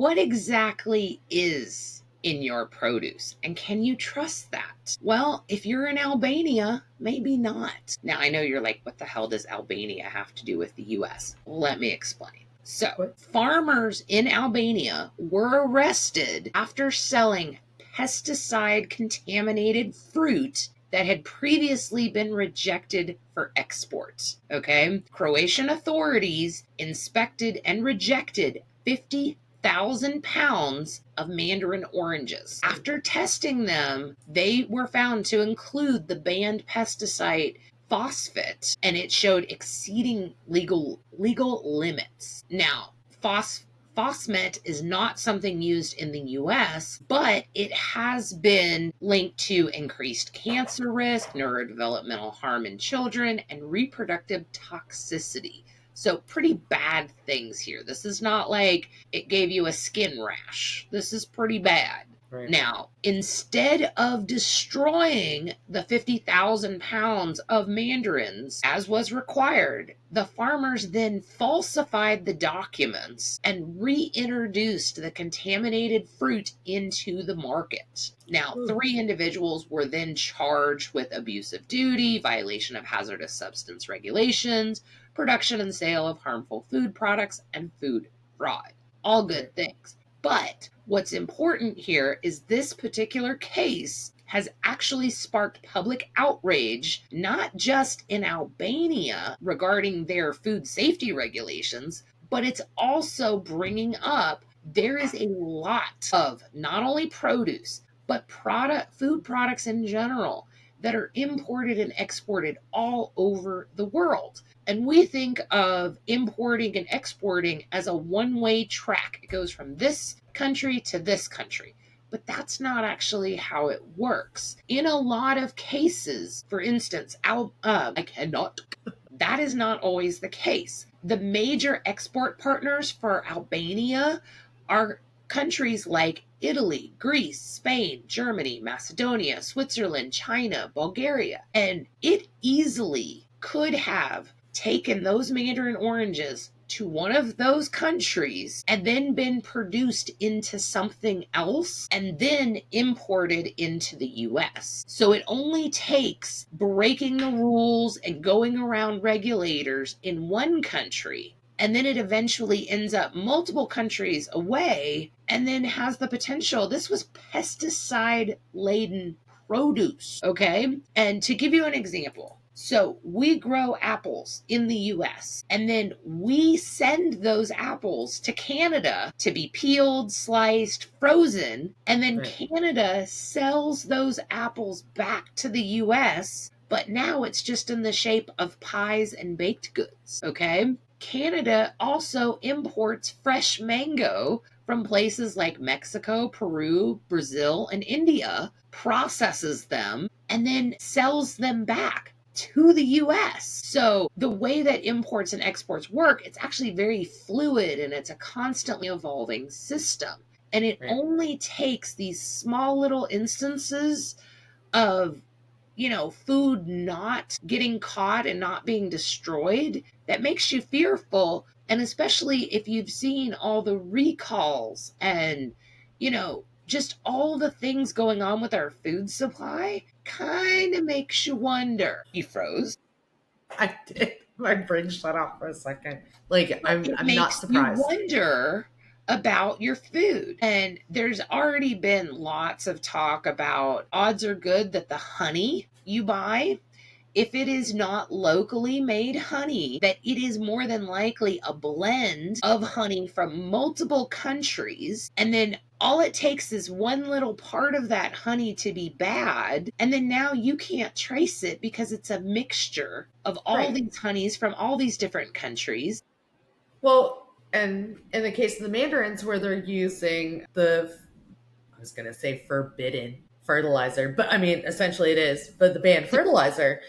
what exactly is in your produce? And can you trust that? Well, if you're in Albania, maybe not. Now, I know you're like, what the hell does Albania have to do with the US? Let me explain. So, farmers in Albania were arrested after selling pesticide contaminated fruit that had previously been rejected for export. Okay? Croatian authorities inspected and rejected 50,000 pounds of mandarin oranges. After testing them, they were found to include the banned pesticide phosphate, and it showed exceeding legal limits. Now, phosphate is not something used in the US, but it has been linked to increased cancer risk, neurodevelopmental harm in children, and reproductive toxicity. So pretty bad things here. This is not like it gave you a skin rash. This is pretty bad. Right. Now, instead of destroying the 50,000 pounds of mandarins, as was required, the farmers then falsified the documents and reintroduced the contaminated fruit into the market. Now, 3 individuals were then charged with abuse of duty, violation of hazardous substance regulations, production and sale of harmful food products, and food fraud. All good things. But what's important here is this particular case has actually sparked public outrage, not just in Albania regarding their food safety regulations, but it's also bringing up there is a lot of not only produce, but food products in general that are imported and exported all over the world. And we think of importing and exporting as a one-way track. It goes from this country to this country. But that's not actually how it works. In a lot of cases, for instance, that is not always the case. The major export partners for Albania are countries like Italy, Greece, Spain, Germany, Macedonia, Switzerland, China, Bulgaria. And it easily could have taken those mandarin oranges to one of those countries and then been produced into something else and then imported into the US. So it only takes breaking the rules and going around regulators in one country, and then it eventually ends up multiple countries away and then has the potential. This was pesticide laden produce, okay? And to give you an example, so we grow apples in the US, and then we send those apples to Canada to be peeled, sliced, frozen, and then Canada sells those apples back to the US, but now it's just in the shape of pies and baked goods, okay? Canada also imports fresh mango from places like Mexico, Peru, Brazil, and India, processes them, and then sells them back to the US. So the way that imports and exports work, it's actually very fluid and it's a constantly evolving system. And it only takes these small little instances of, food not getting caught and not being destroyed that makes you fearful. And especially if you've seen all the recalls and, just all the things going on with our food supply, kind of makes you wonder. You froze. I did. My brain shut off for a second. I'm not surprised. You wonder about your food. And there's already been lots of talk about odds are good that the honey you buy, if it is not locally made honey, that it is more than likely a blend of honey from multiple countries. And then all it takes is one little part of that honey to be bad. And then now you can't trace it because it's a mixture of all these honeys from all these different countries. Well, and in the case of the mandarins where they're using I was going to say forbidden fertilizer, but I mean, essentially it is, but the banned fertilizer.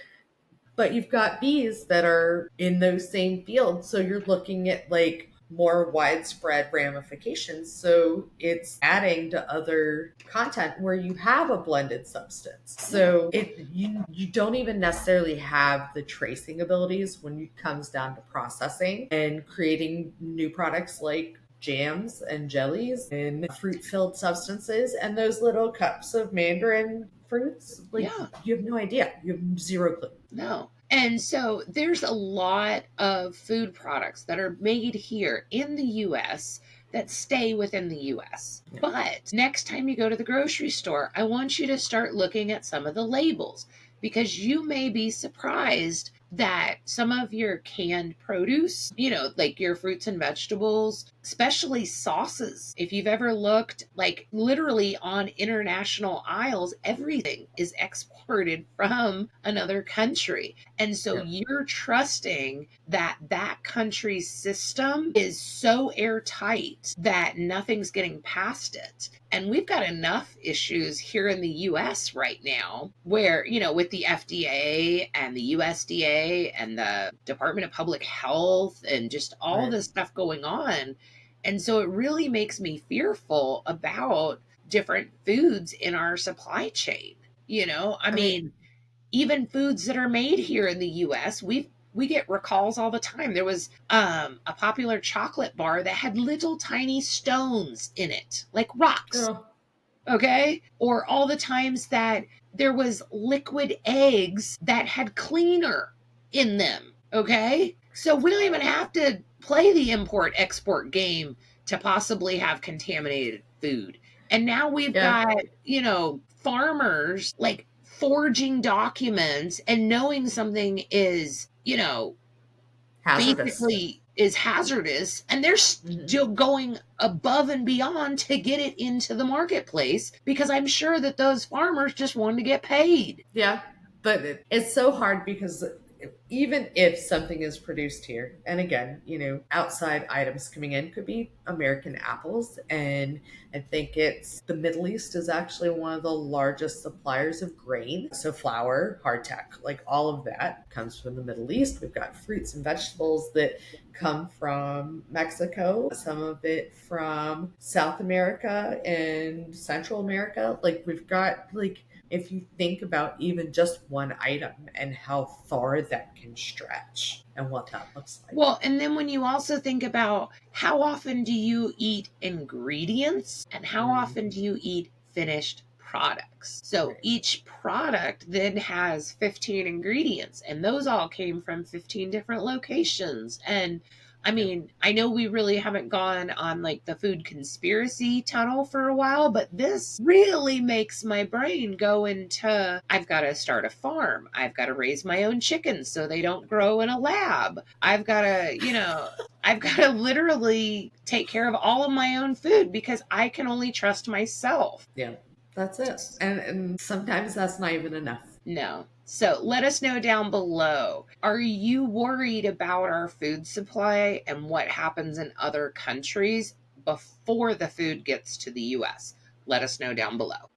But you've got bees that are in those same fields. So you're looking at more widespread ramifications. So it's adding to other content where you have a blended substance. So you don't even necessarily have the tracing abilities when it comes down to processing and creating new products like jams and jellies and fruit filled substances, and those little cups of mandarin fruits. Like, Yeah. you have no idea. You have zero clue. No. And so there's a lot of food products that are made here in the US that stay within the US. Yeah. But next time you go to the grocery store, I want you to start looking at some of the labels, because you may be surprised that some of your canned produce, like your fruits and vegetables, especially sauces, if you've ever looked, like literally on international aisles, everything is exported from another country. And so Yeah. you're trusting that that country's system is so airtight that nothing's getting past it. And we've got enough issues here in the US right now where, with the FDA and the USDA and the Department of Public Health and just all Right. this stuff going on. And so it really makes me fearful about different foods in our supply chain. I I mean, mean, even foods that are made here in the US, we get recalls all the time. There was a popular chocolate bar that had little tiny stones in it, like rocks, oh, okay? Or all the times that there was liquid eggs that had cleaner in them, okay? So we don't even have to play the import export game to possibly have contaminated food. And now we've yeah, got, farmers like forging documents and knowing something is, hazardous. basically is hazardous, and they're Hmm. still going above and beyond to get it into the marketplace because I'm sure that those farmers just wanted to get paid. Yeah, but it's so hard because even if something is produced here, and again, outside items coming in could be American apples, and I think it's the Middle East is actually one of the largest suppliers of grain. So flour, hardtack, like all of that comes from the Middle East. We've got fruits and vegetables that come from Mexico, some of it from South America and Central America. Like we've got like if you think about even just one item and how far that can stretch and what that looks like. Well, and then when you also think about how often do you eat ingredients and how Mm, often do you eat finished products? So right. each product then has 15 ingredients, and those all came from 15 different locations. And I Yeah. mean, I know we really haven't gone on like the food conspiracy tunnel for a while, but this really makes my brain go into I've got to start a farm. I've got to raise my own chickens so they don't grow in a lab. I've got to literally take care of all of my own food because I can only trust myself. Yeah. That's it. And sometimes that's not even enough. No. So let us know down below. Are you worried about our food supply and what happens in other countries before the food gets to the US? Let us know down below.